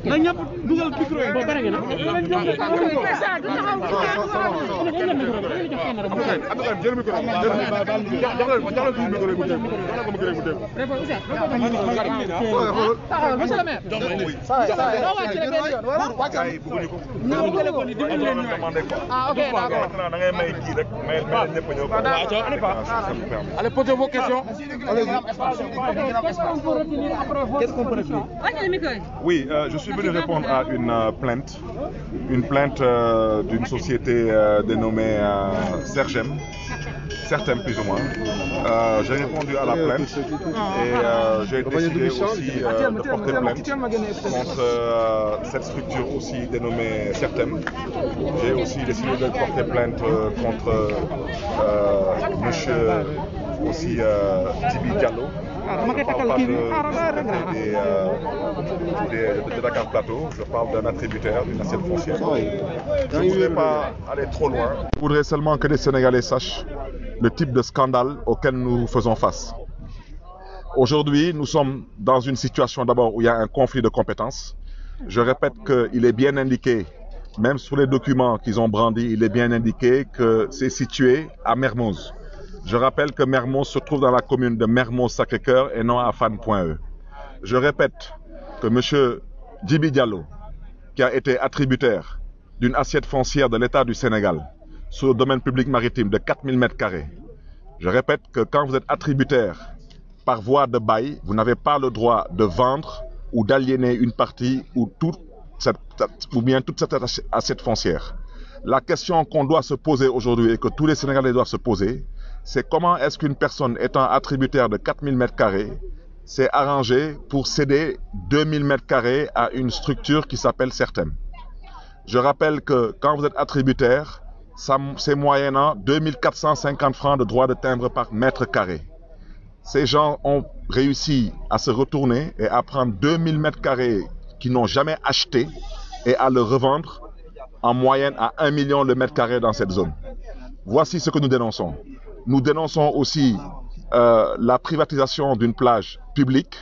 na ñëpp dugal micro yi ba bare ngeen allez, posez vos questions. Qu'est-ce qu'on peut répondre? Oui, je suis venu répondre à une plainte d'une société dénommée Sergem, Certem plus ou moins. J'ai répondu à la plainte et j'ai décidé aussi de porter plainte contre cette structure aussi dénommée Certem. J'ai aussi décidé de porter plainte contre monsieur aussi Djibi Diallo. Je parle pas de Dakar Plateau, je parle d'un attributaire, d'une assiette foncière. Je ne voudrais pas aller trop loin. Je voudrais seulement que les Sénégalais sachent le type de scandale auquel nous faisons face. Aujourd'hui, nous sommes dans une situation d'abord où il y a un conflit de compétences. Je répète qu'il est bien indiqué, même sur les documents qu'ils ont brandis, il est bien indiqué que c'est situé à Mermoz. Je rappelle que Mermoz se trouve dans la commune de Mermoz-Sacré-Cœur et non à Fann.e. Je répète que M. Djibi Diallo, qui a été attributaire d'une assiette foncière de l'État du Sénégal sur le domaine public maritime de 4000 m², je répète que quand vous êtes attributaire par voie de bail, vous n'avez pas le droit de vendre ou d'aliéner une partie ou toute cette assiette foncière. La question qu'on doit se poser aujourd'hui et que tous les Sénégalais doivent se poser, c'est comment est-ce qu'une personne étant attributaire de 4000 m² s'est arrangée pour céder 2000 m² à une structure qui s'appelle Certem. Je rappelle que quand vous êtes attributaire, c'est moyennant 2450 francs de droit de timbre par mètre carré. Ces gens ont réussi à se retourner et à prendre 2000 m² qu'ils n'ont jamais acheté et à le revendre en moyenne à 1 million le mètre carré dans cette zone. Voici ce que nous dénonçons. Nous dénonçons aussi la privatisation d'une plage publique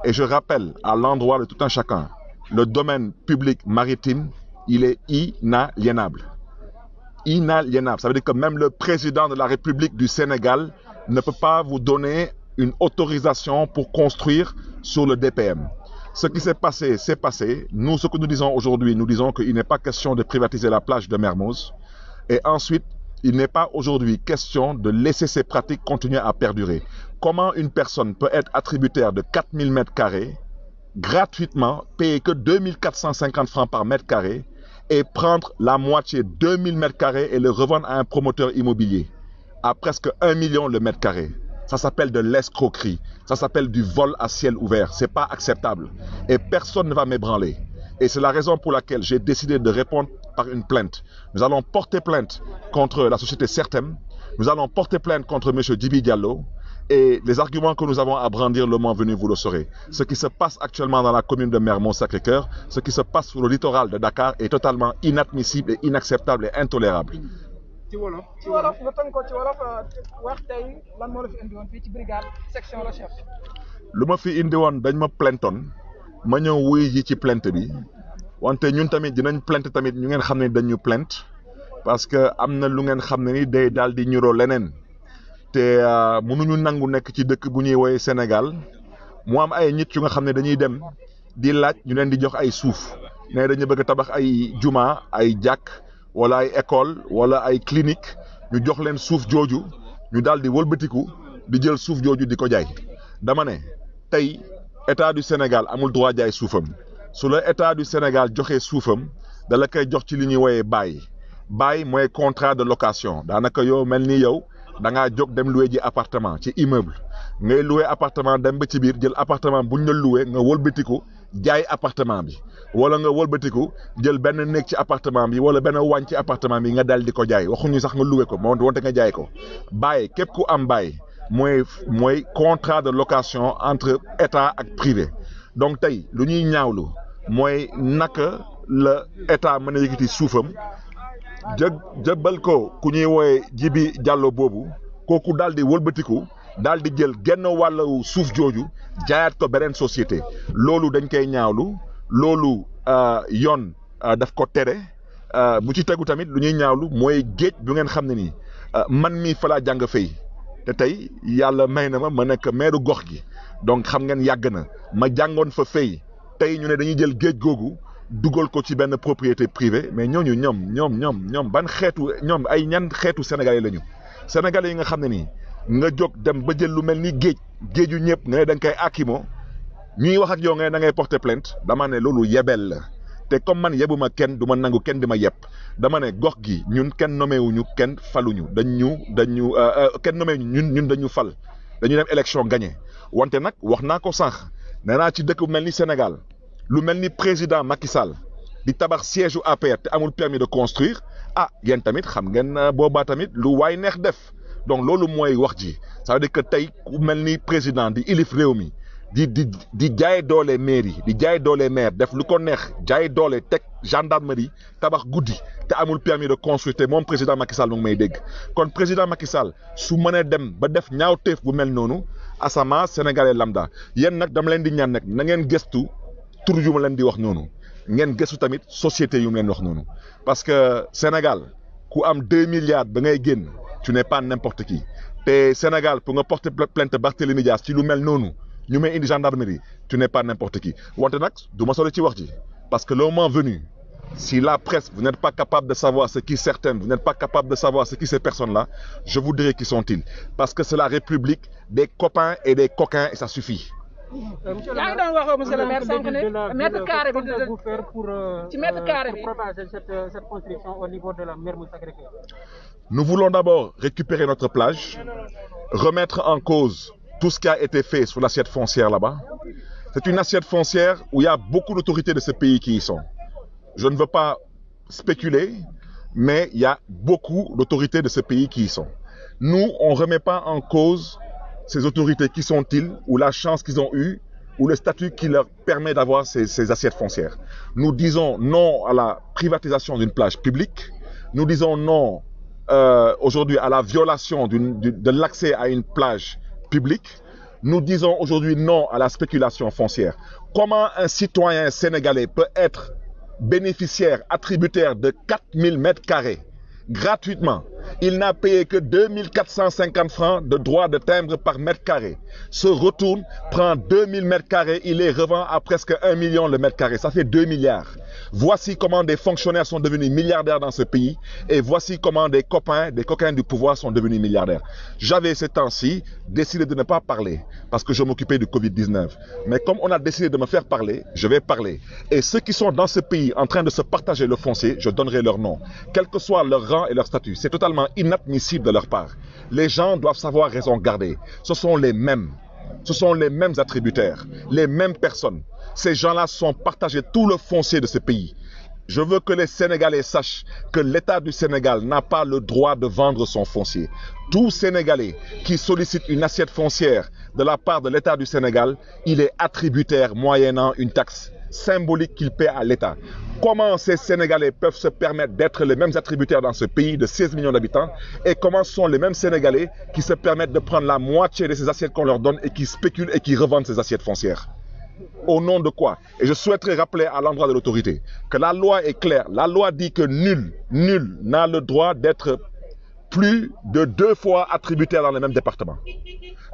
et je rappelle à l'endroit de tout un chacun, le domaine public maritime, il est inaliénable. Inaliénable. Ça veut dire que même le président de la République du Sénégal ne peut pas vous donner une autorisation pour construire sur le DPM. Ce qui s'est passé, c'est passé. Nous, ce que nous disons aujourd'hui, nous disons qu'il n'est pas question de privatiser la plage de Mermoz. Et ensuite, il n'est pas aujourd'hui question de laisser ces pratiques continuer à perdurer. Comment une personne peut être attributaire de 4000 m² gratuitement, payer que 2450 francs par mètre carré et prendre la moitié, 2000 m² et le revendre à un promoteur immobilier à presque 1 million le mètre carré? Ça s'appelle de l'escroquerie, ça s'appelle du vol à ciel ouvert. C'est pas acceptable et personne ne va m'ébranler. Et c'est la raison pour laquelle j'ai décidé de répondre par une plainte. Nous allons porter plainte contre la société Certem, nous allons porter plainte contre M. Djibi Diallo et les arguments que nous avons à brandir le moment venu, vous le saurez. Ce qui se passe actuellement dans la commune de Mermoz-Sacré-Cœur, ce qui se passe sur le littoral de Dakar est totalement inadmissible et inacceptable et intolérable. ci wolof nga tënk ko ci wolof wax tey lan moo la fi indi woon fii ci brigade section recherche. lu ma fi indi woon dañ ma plaintoon ma ñëw wuy ji ci plainte bi wante ñun tamit dinañ plainte tamit ñu ngeen xam ne dañu plainte parce que am na lu ngeen xam ne ni day daal di ñuroo leneen te mënuñu nangu nekk ci dëkk bu ñuy woowee Sénégal mu am ay nit yu nga xam ne dañuy dem di laaj ñu leen di jox ay suuf ne dañu bëgg tabax ay juma ay jàkk wala ay école wala ay clinique ñu jox leen suuf jooju ñu daal di wëlbatiku di jël suuf jooju di ko jaay dama ne tey état du Sénégal amul droit jaay suufam su la état du Sénégal joxee suufam da la koy jox ci li ñuy woowee bail mooy contrat de location daanaka yow mel ni yow da ngaa jóg dem loué ji appartement ci immeuble ngay loué appartement dem ba ci biir jël appartement buñ la loué nga wëlbatiku jaay appartement bi wala nga wëlbatiku jël benn néeg ci appartement bi wala benn wàññ ci appartement bi nga dal di ko jaay waxuñu sax nga loué ko moom wante nga jaay ko bail képp ku am bail mooy contrat de location entre état ak privé donc tey lu ñuy ñaawlu mooy naka la état mën a yëkkati suufam jëbbal ko ku ñuy wooye Jibi Diallo boobu kooku daal di wëlbatiku daal di jël genn wàllu suuf jooju jaayaat ko beneen société loolu dañ koy ñaawlu loolu yoon daf ko tere bu ci tegu tamit lu ñuy ñaawlu mooy géej bu ngeen xam ne nii man mii fa laa jàng fay te tey yàlla may na ma nekk maire gox gi donc xam ngeen yàgg na ma jàngoon fa fay tey ñu ne dañuy jël géej googu dugal ko ci benn propriété privée mais ñooñu ñoom ban xeetu ñoom ay ñan xeetu sénégalais lañu sénégalais yi nga xam ne nii nga jóg dem ba jël lu mel ni géeju ñëpp nga ne da nga koy akimo ñuy wax ak yow nga ne da ngay porter plainte dama ne loolu yebel la te comme man yebuma kenn du ma nangu kenn di ma yeb dama ne gox gi ñun kenn nommewuñu kenn faluñu dañu kenn nommewuñu ñun dañu fal dañu dem élection gagné wante nag wax naa ko sànq nee naa ci dëkk bu mel ni Sénégal lu mel ni président Macky Sall di tabax siège u APR te amul permis de construire yéen tamit xam ngeen boobaa tamit lu waay neex def donc loolu mooy wax ji ça veut dire que tey ku mel ni président di ilif réew mi di jaay doole mairie di jaay doole maire def lu ko neex jaay doole teg gendarmerie tabax guddi te amul permis de construire te moom président Macky Sall mu ngi may dégg kon président Macky Sall su mënee dem ba def ñaawteef bu mel noonu asama sénégalais lambda yéen nag dama leen di ñaan nag na ngeen gëstu tur yu ma leen di wax noonu ngeen gëstu tamit société yu ma leen wax noonu parce que Sénégal ku am 2 milliards ba ngay génn tu n'es pas n'importe qui te Sénégal pour nga porter plainte Barthélémy Dias ci lu mel noonu ñu may indi gendarmerie tu n'es pas n'importe qui wante nag du ma sori ci wax ji parce que le moment venu si la presse vous n'êtes pas capable de savoir ce qui certaines vous n'êtes pas capable de savoir ce qui ces personnes-là je vous dirai qui sont-ils parce que c'est la République des copains et des coquins et ça suffit. yaa ngi doon wax monsieur le maire sànq ne mètre carré bi ci mètre carré bi. pour propager cette construction au niveau de la Mermoz Sacré-Cœur. Nous voulons d'abord récupérer notre plage, remettre en cause tout ce qui a été fait sur l'assiette foncière là-bas. C'est une assiette foncière où il y a beaucoup d'autorités de ce pays qui y sont. Je ne veux pas spéculer, mais il y a beaucoup d'autorités de ce pays qui y sont. Nous, on ne remet pas en cause ces autorités, qui sont-ils, ou la chance qu'ils ont eue, ou le statut qui leur permet d'avoir ces assiettes foncières. Nous disons non à la privatisation d'une plage publique. Nous disons non aujourd'hui à la violation de l'accès à une plage publique. Nous disons aujourd'hui non à la spéculation foncière. Comment un citoyen sénégalais peut être bénéficiaire, attributaire de 4000 mètres carrés gratuitement? Il n'a payé que 2450 francs de droit de timbre par mètre carré. Se retourne, prend 2000 mètres carrés, il les revend à presque 1 million le mètre carré. Ça fait 2 milliards. Voici comment des fonctionnaires sont devenus milliardaires dans ce pays et voici comment des copains, des coquins du pouvoir sont devenus milliardaires. J'avais ces temps-ci décidé de ne pas parler parce que je m'occupais du Covid-19. Mais comme on a décidé de me faire parler, je vais parler. Et ceux qui sont dans ce pays en train de se partager le foncier, je donnerai leur nom. Quel que soit leur rang et leur statut, c'est totalement inadmissible de leur part. Les gens doivent savoir raison garder. Ce sont les mêmes attributaires, les mêmes personnes. Ces gens-là sont partagés tout le foncier de ce pays. Je veux que les Sénégalais sachent que l'État du Sénégal n'a pas le droit de vendre son foncier. Tout Sénégalais qui sollicite une assiette foncière de la part de l'État du Sénégal, il est attributaire moyennant une taxe symbolique qu'il paie à l'État. Comment ces Sénégalais peuvent se permettre d'être les mêmes attributaires dans ce pays de 16 millions d'habitants et comment sont les mêmes Sénégalais qui se permettent de prendre la moitié de ces assiettes qu'on leur donne et qui spéculent et qui revendent ces assiettes foncières? Au nom de quoi? Et je souhaiterais rappeler à l'endroit de l'autorité que la loi est claire. La loi dit que nul n'a le droit d'être plus de 2 fois attributaire dans le même département.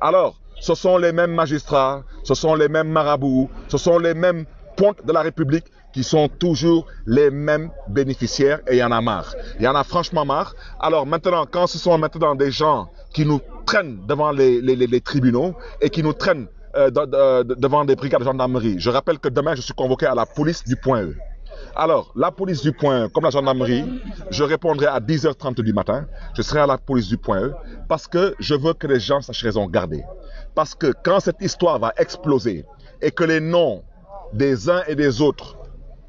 Alors, ce sont les mêmes magistrats, ce sont les mêmes marabouts, ce sont les mêmes pontes de la République qui sont toujours les mêmes bénéficiaires et il y en a marre. Il y en a franchement marre. Alors maintenant, quand ce sont maintenant des gens qui nous traînent devant les tribunaux et qui nous traînent devant des brigades de gendarmerie, je rappelle que demain je suis convoqué à la police du Point E. Alors, la police du Point E, comme la gendarmerie, je répondrai à 10h30 du matin, je serai à la police du Point E parce que je veux que les gens sachent raison garder. Parce que quand cette histoire va exploser et que les noms des uns et des autres,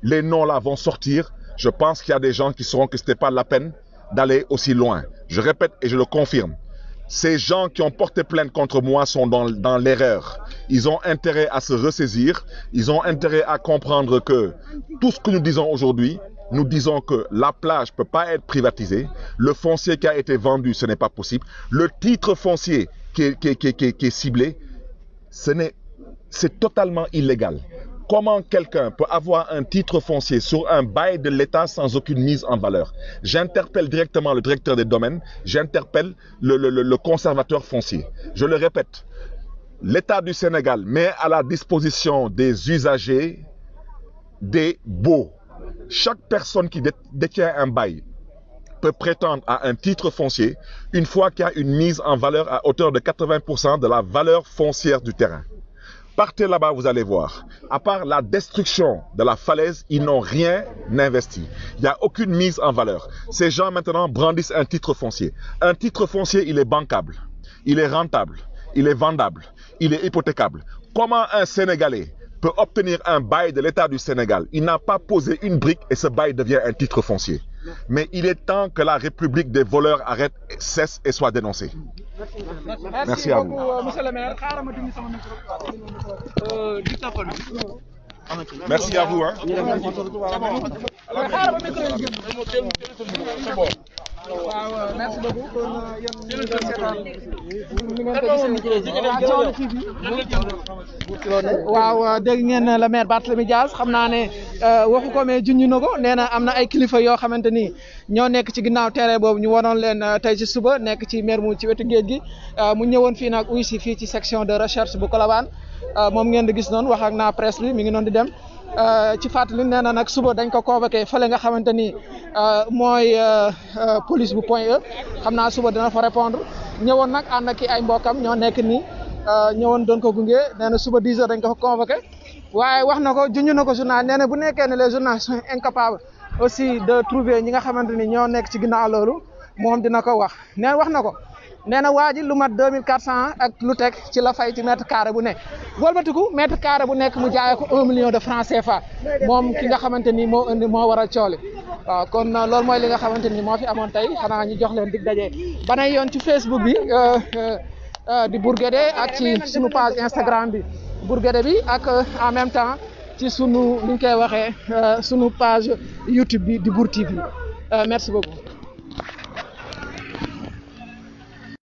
les noms là vont sortir, je pense qu'il y a des gens qui sauront que ce n'était pas la peine d'aller aussi loin. Je répète et je le confirme. Ces gens qui ont porté plainte contre moi sont dans l'erreur. Ils ont intérêt à se ressaisir, ils ont intérêt à comprendre que tout ce que nous disons aujourd'hui, nous disons que la plage ne peut pas être privatisée, le foncier qui a été vendu, ce n'est pas possible, le titre foncier qui est ciblé, c'est totalement illégal. Comment quelqu'un peut avoir un titre foncier sur un bail de l'État sans aucune mise en valeur? J'interpelle directement le directeur des domaines, j'interpelle le conservateur foncier. Je le répète, l'État du Sénégal met à la disposition des usagers des baux. Chaque personne qui détient un bail peut prétendre à un titre foncier une fois qu'il y a une mise en valeur à hauteur de 80% de la valeur foncière du terrain. Partez là-bas, vous allez voir. À part la destruction de la falaise, ils n'ont rien investi. Il n'y a aucune mise en valeur. Ces gens maintenant brandissent un titre foncier. Un titre foncier, il est bancable, il est rentable, il est vendable, il est hypothécable. Comment un Sénégalais peut obtenir un bail de l'État du Sénégal? Il n'a pas posé une brique et ce bail devient un titre foncier. Mais il est temps que la République des voleurs arrête, cesse et soit dénoncée. Merci à vous. Monsieur le maire. Merci à vous. Hein. Merci beaucoup. waaw dégg ngeen la maire Barthélémy Dias xam naa ne waxu ko mais junj na ko nee na am na ay kilifa yoo xamante ni ñoo nekk ci ginnaaw terrain boobu ñu waroon leen tey ci suba nekk ci Mermoz ci wetu géej gi mu ñëwoon fii nag uy si fii ci section de recherche bu Colobane moom ngeen di gis noonu wax ak naa presse bi mi ngi noonu di dem ci fàttali nee na nag suba dañ ko convoqué fële nga xamante ni mooy police bu Point E xam naa suba dina fa répondre ñëwoon nag ànd ak ay mbokam ñoo nekk nii ñëwoon doon ko gunge nee na suba 10 heures dañ ko convoqué waaye wax na ko junj na ko journal nee na bu nekkee ne les journalistes sont incapables aussi de trouver ñi nga xamante ni ñoo nekk ci ginnaaw loolu moom dina ko wax nee wax na ko nee na waa ji lu mat 2400 ak lu teg ci la fay ci mètre carré bu nekk wëlbatiku mètre carré bu nekk mu jaayee ko 1 million de francs CFA moom ki nga xamante ni moo waral cooli waaw kon loolu mooy li nga xamante ni moo fi amoon tey xanaa ñu jox leen dig daje banay yoon ci Facebook bi di Bourguédé ak ci sunu page Instagram bi Bourguédé bi ak en même temps ci sunu li ñu koy waxee sunu page YouTube bi di Bour TV merci beaucoup.